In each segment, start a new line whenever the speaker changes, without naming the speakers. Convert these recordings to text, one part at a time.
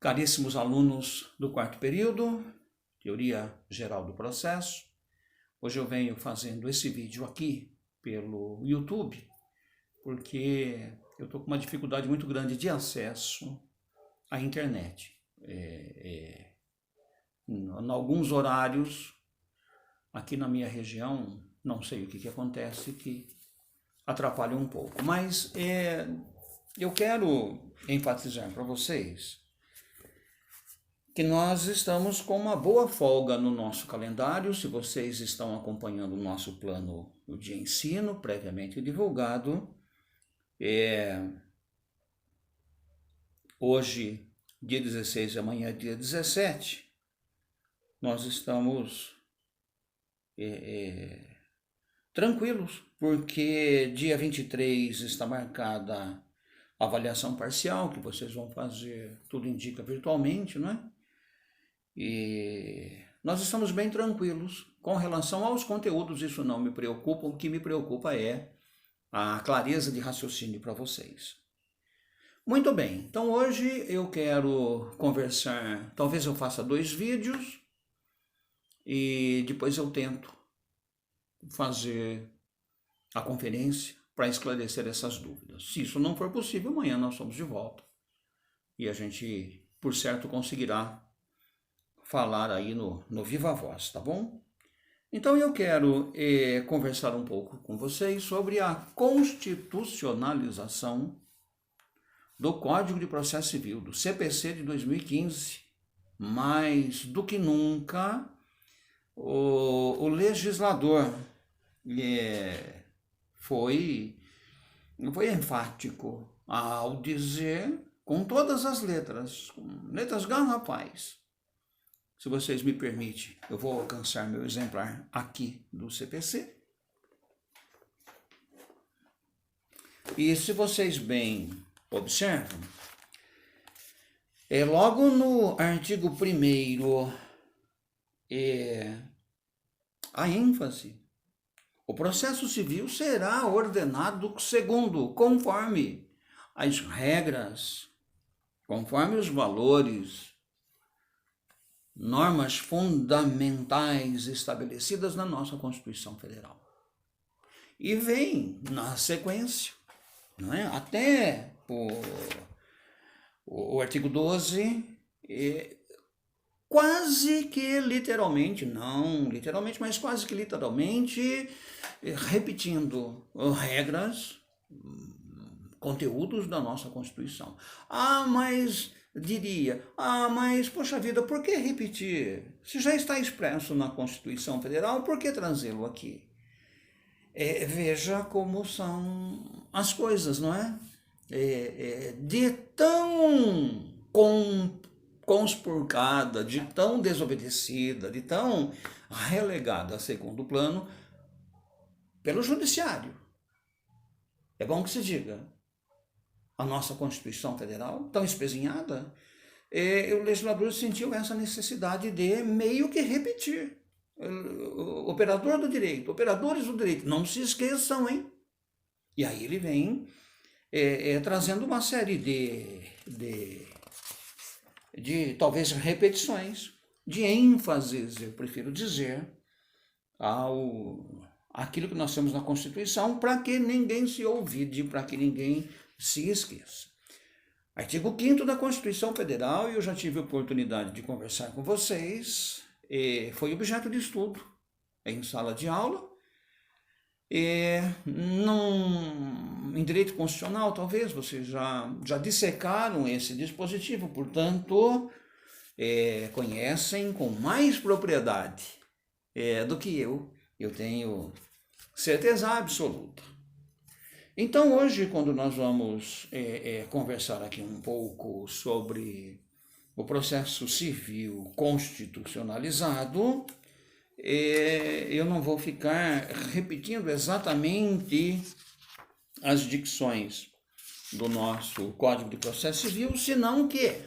Caríssimos alunos do quarto período, Teoria Geral do Processo, hoje eu venho fazendo esse vídeo aqui pelo YouTube, porque eu estou com uma dificuldade muito grande de acesso à internet. Em alguns horários, aqui na minha região, não sei o que acontece, que atrapalha um pouco. Mas eu quero enfatizar para vocês que nós estamos com uma boa folga no nosso calendário. Se vocês estão acompanhando o nosso plano de ensino previamente divulgado, hoje, dia 16, amanhã dia 17, nós estamos tranquilos, porque dia 23 está marcada a avaliação parcial, que vocês vão fazer, tudo indica, virtualmente, não é? E nós estamos bem tranquilos com relação aos conteúdos, isso não me preocupa. O que me preocupa é a clareza de raciocínio para vocês. Muito bem, então hoje eu quero conversar, talvez eu faça 2 vídeos e depois eu tento fazer a conferência para esclarecer essas dúvidas. Se isso não for possível, amanhã nós somos de volta e a gente, por certo, conseguirá falar aí no Viva Voz, tá bom? Então eu quero conversar um pouco com vocês sobre a constitucionalização do Código de Processo Civil, do CPC de 2015. Mais do que nunca, o legislador foi enfático ao dizer, com todas as letras, com letras garrafais. Se vocês me permitem, eu vou alcançar meu exemplar aqui do CPC. E se vocês bem observam, logo no artigo 1º, a ênfase: o processo civil será ordenado conforme as regras, conforme os valores, normas fundamentais estabelecidas na nossa Constituição Federal. E vem na sequência, não é? Até o artigo 12, quase que literalmente, não literalmente, mas quase que literalmente, repetindo regras, conteúdos da nossa Constituição. Mas, poxa vida, por que repetir? Se já está expresso na Constituição Federal, por que trazê-lo aqui? Veja como são as coisas, não é? De tão conspurcada, de tão desobedecida, de tão relegada a segundo plano pelo Judiciário. É bom que se diga. A nossa Constituição Federal, tão espezinhada, o legislador sentiu essa necessidade de meio que repetir. Operador do direito, operadores do direito, não se esqueçam, hein? E aí ele vem trazendo uma série de talvez repetições, de ênfases, eu prefiro dizer, aquilo que nós temos na Constituição, para que ninguém se olvide, para que ninguém se esqueça. Artigo 5º da Constituição Federal, e eu já tive a oportunidade de conversar com vocês, foi objeto de estudo em sala de aula, em direito constitucional, talvez vocês já dissecaram esse dispositivo, portanto, conhecem com mais propriedade do que eu tenho certeza absoluta. Então hoje, quando nós vamos conversar aqui um pouco sobre o processo civil constitucionalizado, eu não vou ficar repetindo exatamente as dicções do nosso Código de Processo Civil, senão que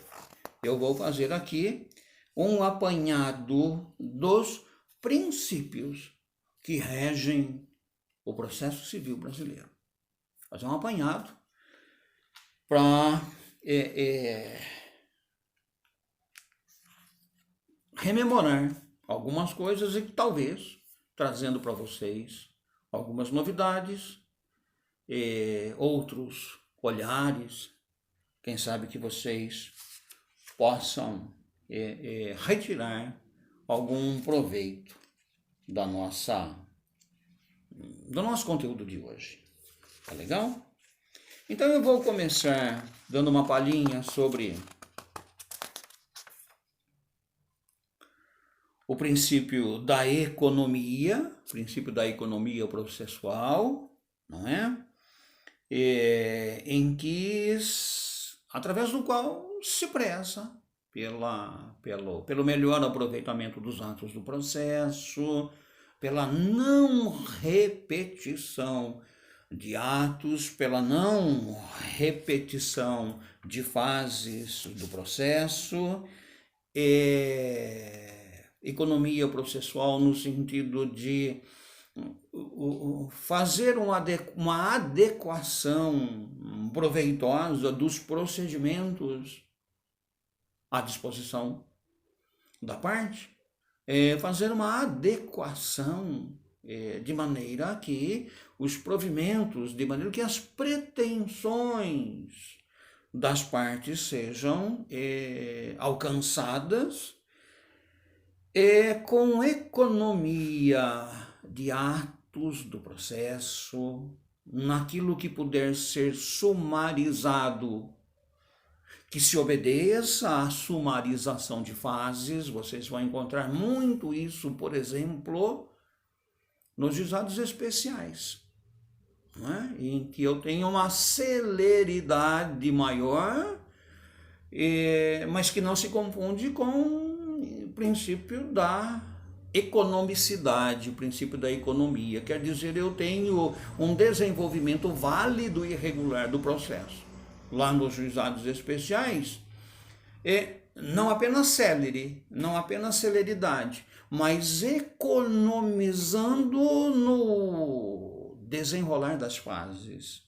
eu vou fazer aqui um apanhado dos princípios que regem o processo civil brasileiro. Fazer um apanhado para rememorar algumas coisas e talvez trazendo para vocês algumas novidades, outros olhares, quem sabe que vocês possam retirar algum proveito do nosso conteúdo de hoje. Tá legal? Então eu vou começar dando uma palhinha sobre o princípio da economia processual, não é? Em que, através do qual se preza pelo melhor aproveitamento dos atos do processo, pela não repetição de atos, pela não repetição de fases do processo, economia processual no sentido de fazer uma adequação proveitosa dos procedimentos à disposição da parte, fazer uma adequação de maneira que os provimentos, de maneira que as pretensões das partes sejam alcançadas com economia de atos do processo, naquilo que puder ser sumarizado, que se obedeça à sumarização de fases. Vocês vão encontrar muito isso, por exemplo, nos juizados especiais, não é? Em que eu tenho uma celeridade maior, mas que não se confunde com o princípio da economicidade, o princípio da economia. Quer dizer, eu tenho um desenvolvimento válido e regular do processo. Lá nos juizados especiais, não apenas celeridade, mas economizando no desenrolar das fases.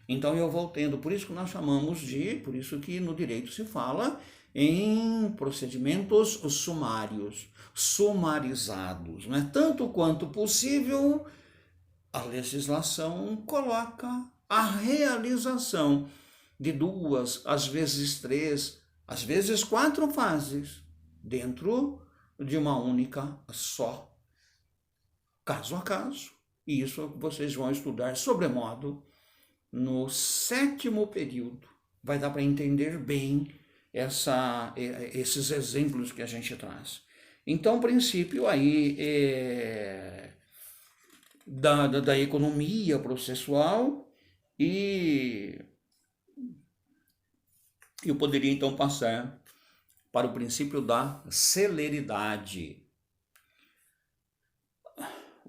Então eu vou tendo, por isso que nós chamamos por isso que no direito se fala em procedimentos sumários, sumarizados, né? Tanto quanto possível, a legislação coloca a realização de 2, às vezes 3, às vezes 4 fases dentro de uma única só, caso a caso. E isso vocês vão estudar sobremodo no 7º período. Vai dar para entender bem esses exemplos que a gente traz. Então, o princípio aí da economia processual, e eu poderia então passar para o princípio da celeridade.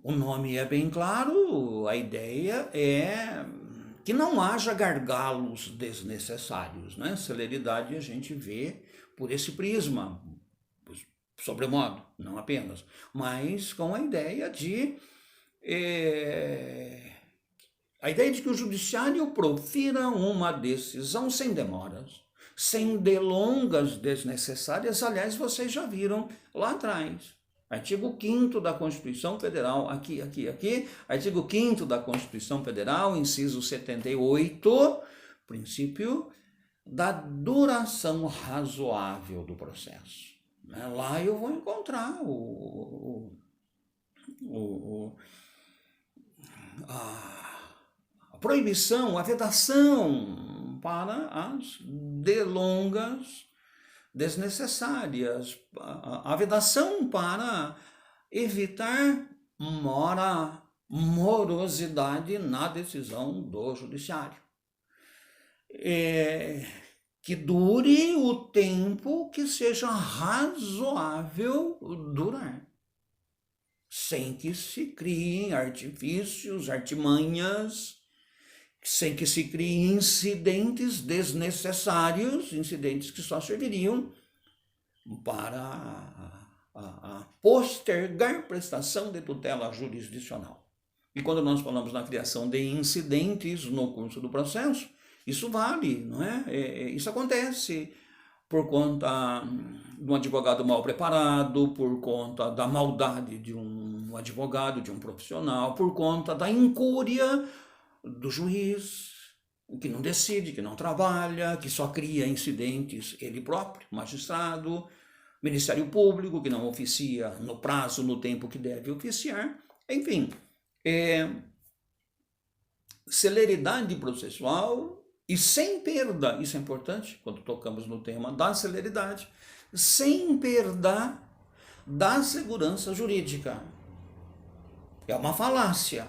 O nome é bem claro, a ideia é que não haja gargalos desnecessários, né? Celeridade a gente vê por esse prisma, sobremodo, não apenas, mas com a ideia de que o judiciário profira uma decisão sem demoras, sem delongas desnecessárias. Aliás, vocês já viram lá atrás. Artigo 5º da Constituição Federal, aqui, artigo 5º da Constituição Federal, inciso 78, princípio da duração razoável do processo. Lá eu vou encontrar a proibição, a vedação para as delongas desnecessárias, a vedação para evitar morosidade na decisão do judiciário. Que dure o tempo que seja razoável durar, sem que se criem artifícios, artimanhas, sem que se criem incidentes desnecessários, incidentes que só serviriam para a postergar prestação de tutela jurisdicional. E quando nós falamos na criação de incidentes no curso do processo, isso vale, não é? Isso acontece por conta de um advogado mal preparado, por conta da maldade de um advogado, de um profissional, por conta da incúria do juiz, que não decide, que não trabalha, que só cria incidentes ele próprio, magistrado, Ministério Público, que não oficia no prazo, no tempo que deve oficiar, enfim, celeridade processual e sem perda, isso é importante quando tocamos no tema da celeridade, sem perda da segurança jurídica. É uma falácia.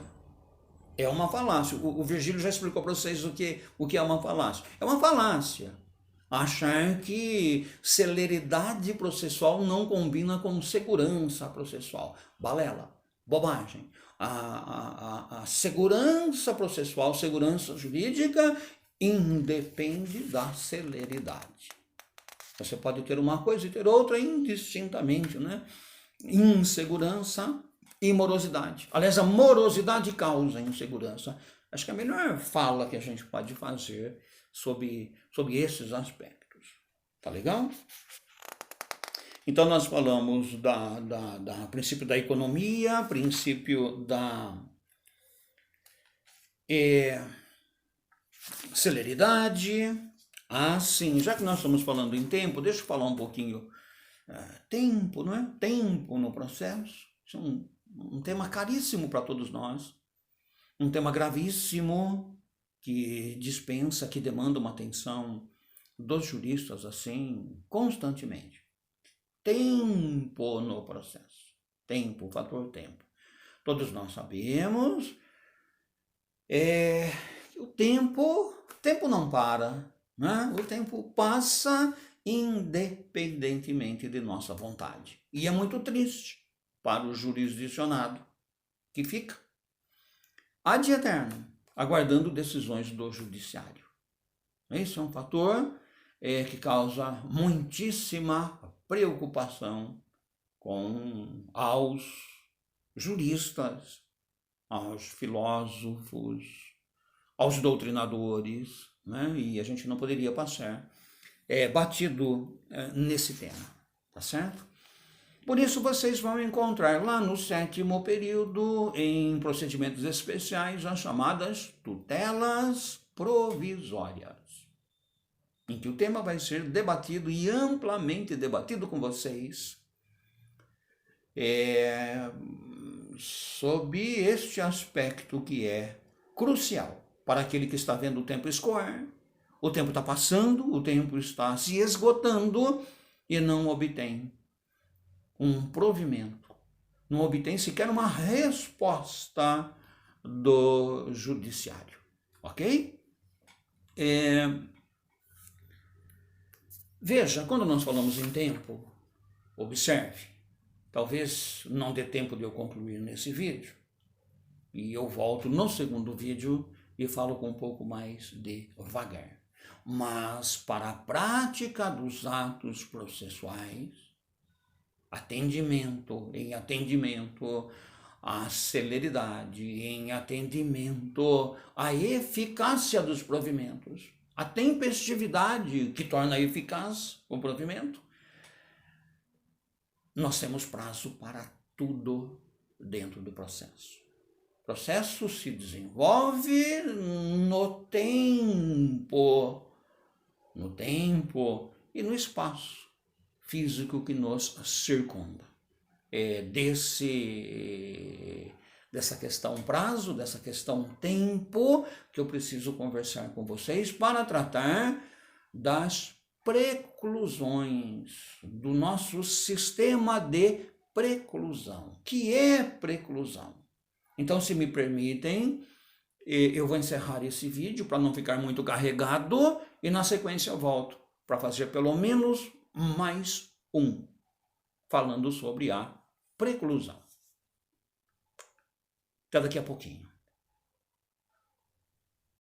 É uma falácia. O Virgílio já explicou para vocês o que é uma falácia. É uma falácia achar que celeridade processual não combina com segurança processual. Balela, bobagem. A segurança processual, segurança jurídica, independe da celeridade. Você pode ter uma coisa e ter outra indistintamente, né? Insegurança e morosidade. Aliás, a morosidade causa insegurança. Acho que é a melhor fala que a gente pode fazer sobre esses aspectos. Tá legal? Então, nós falamos da princípio da economia, princípio da celeridade. Sim, já que nós estamos falando em tempo, deixa eu falar um pouquinho. Tempo, não é? Tempo no processo. Isso é um tema caríssimo para todos nós. Um tema gravíssimo que dispensa, que demanda uma atenção dos juristas, assim, constantemente. Tempo no processo. Tempo, fator tempo. Todos nós sabemos que o tempo não para, né? O tempo passa independentemente de nossa vontade. E é muito triste para o jurisdicionado que fica ad eterno, aguardando decisões do judiciário. Isso é um fator que causa muitíssima preocupação aos juristas, aos filósofos, aos doutrinadores, né? E a gente não poderia passar batido nesse tema, tá certo? Por isso vocês vão encontrar lá no 7º período, em procedimentos especiais, as chamadas tutelas provisórias, em que o tema vai ser debatido e amplamente debatido com vocês sob este aspecto que é crucial para aquele que está vendo o tempo escoar. O tempo está passando, o tempo está se esgotando e não obtém um provimento, não obtém sequer uma resposta do judiciário, ok? Veja, quando nós falamos em tempo, observe, talvez não dê tempo de eu concluir nesse vídeo, e eu volto no segundo vídeo e falo com um pouco mais devagar. Mas para a prática dos atos processuais, em atendimento à celeridade, em atendimento à eficácia dos provimentos, a tempestividade que torna eficaz o provimento, nós temos prazo para tudo dentro do processo. O processo se desenvolve no tempo e no espaço físico que nos circunda. Dessa questão prazo, dessa questão tempo, que eu preciso conversar com vocês para tratar das preclusões, do nosso sistema de preclusão. Que é preclusão? Então, se me permitem, eu vou encerrar esse vídeo para não ficar muito carregado e na sequência eu volto para fazer pelo menos mais um, falando sobre a preclusão. Até daqui a pouquinho.